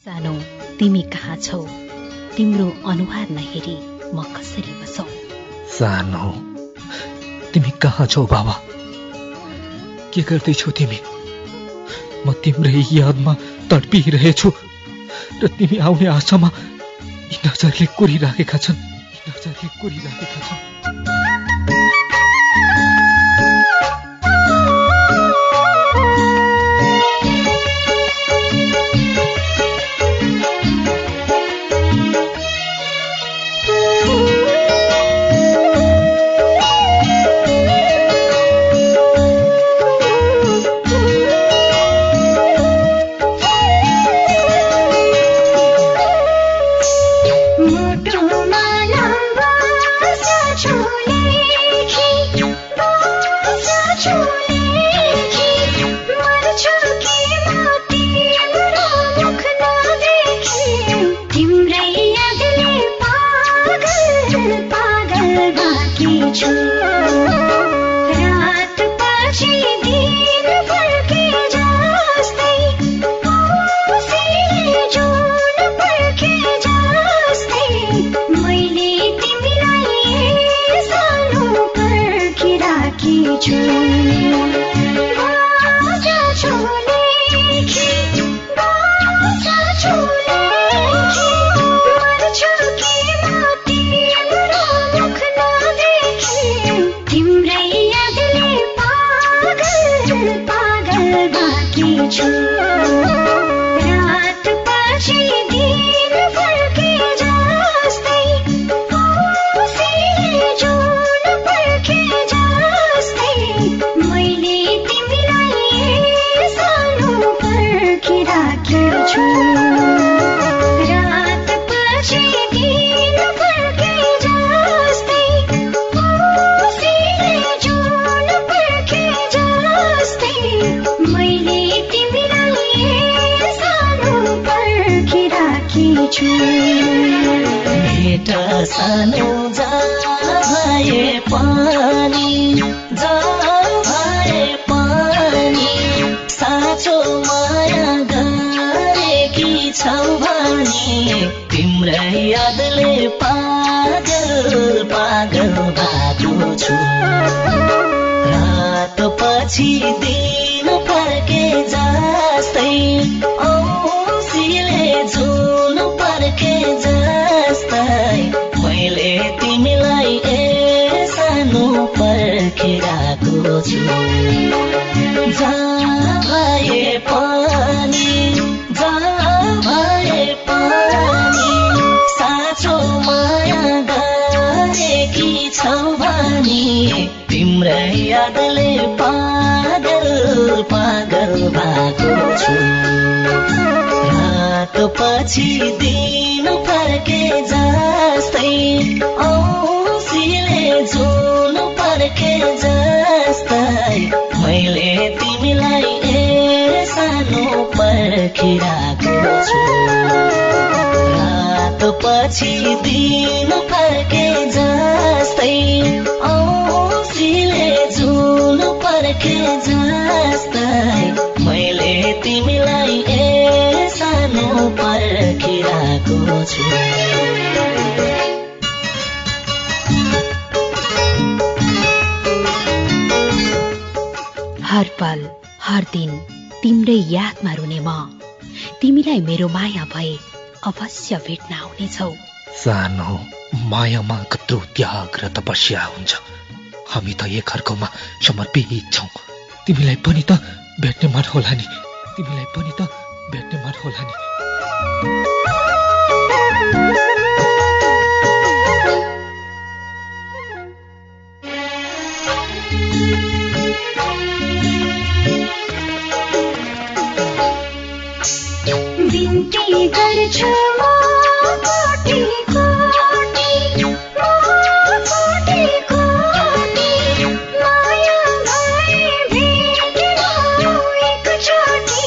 सानो तिमी कहाँ छौ, तिम्रो अनुहार नहेरी म कसरी बसौं। सानो तिमी कहाँ छौ बाबा, के गर्दैछौ तिमी? म तिम्रै यादमा तडपिरहेछु र तिमी आउने आशामा यी नजरले कोरिराखेका छन्। सानो जाए पानी साँचो माया गरेकी छौ भने तिम्रै यादले पागल भएको छु। रात पछि दिन फर्के जस्तै औँसीले झुल फर्के जस्तै मैले तिमीलाई सानो पर्खिरहेको छु। जहाँ भए पनि साँचो माया गरेकी छौ भने तिम्रै यादले पागल भएको छु। रात पछि दिन फर्के जस्तै औँसीले झुल फर्के जस्तै मैले तिमीलाई सानो पर्खिरहेको छु। रात पछि दिन फर्के जस्तै औँसीले झुल फर्के जस्तै मैले तिमीलाई सानो पर्खिरहेको छु। हर पल हर दिन तिम्रै यादमा रुने म, तिमीलाई मेरो माया भए अवश्य भेट्न आउनेछौ। सानो मायामा कत्रो त्याग र तपस्या हुन्छ। हामी त एकअर्कामा समर्पित छौं। तिमीलाई पनि त भेट्ने मन होला नि। बिन्ती गर्छु म कोटि कोटि माया भए भेट एकचोटि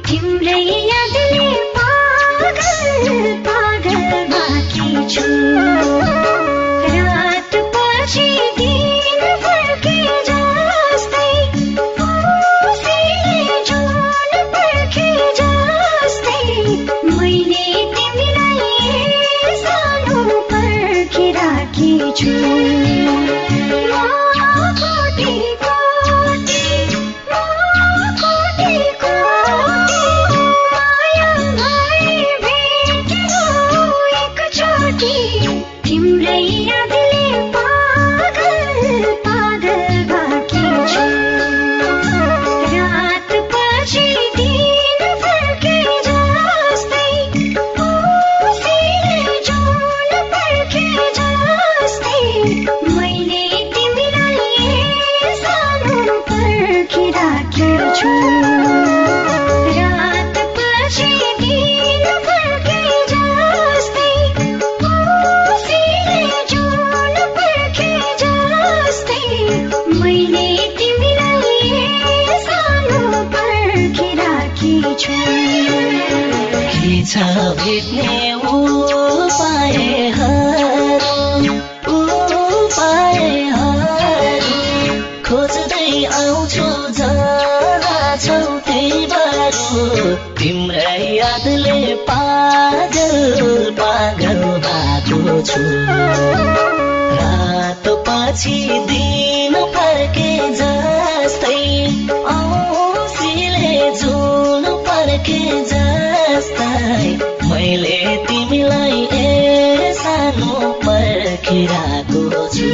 तिम्रै यादले पागल बाँकी छु। रात पछि दिन फर्के जस्तै औँसीले झुल फर्के जस्तै मैले तिमीलाई सानो पर्खिराखेछु भेट्ने उपायहरू खोज्दै आउँछु जहाँ छौ त्यही बाटो तिम्रै यादले पागल पागल भएको छु रातो पछि दिन फर्के जस्तै औँसीले जुन फर्के जस्तै मैले तिमीलाई सानो पर्खिरहेको छु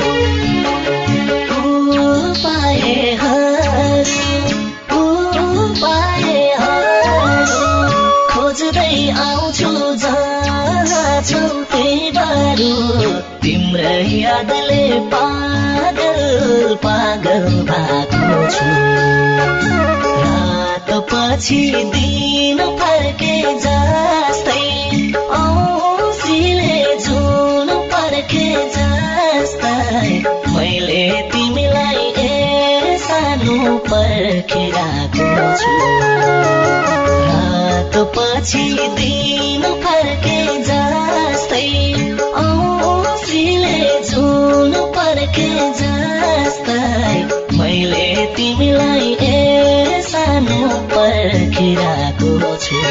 उपायहरू खोज्दै आउँछु जहाँ छौ त्यही बाटो तिम्रै यादले पागल पागल भएको छु रातो पछि दिन फर्के जस्तै औँसीले जुन फर्के जस्तै मैले तिमीलाई सानो पर्खिरहेको छु रातो पछि दिन फर्के जस्तै औँसीले जुन फर्के जस्तै मैले तिमीलाई सानो पर्खिरहेको छु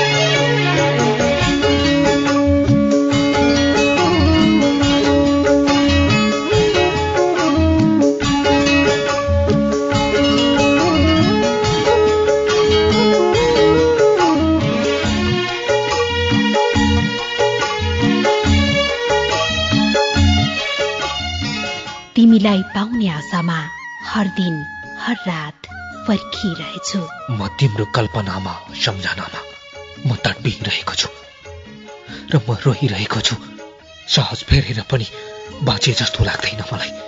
तिमीलाई पाउने आशामा हर दिन हर रात पर्खिरहेछु म तिम्रो कल्पनामा सम्झनामा म तडपिरहेको छु र म रोइरहेको छु साहस फेरेर पनि बाँचे जस्तो लाग्दैन मलाई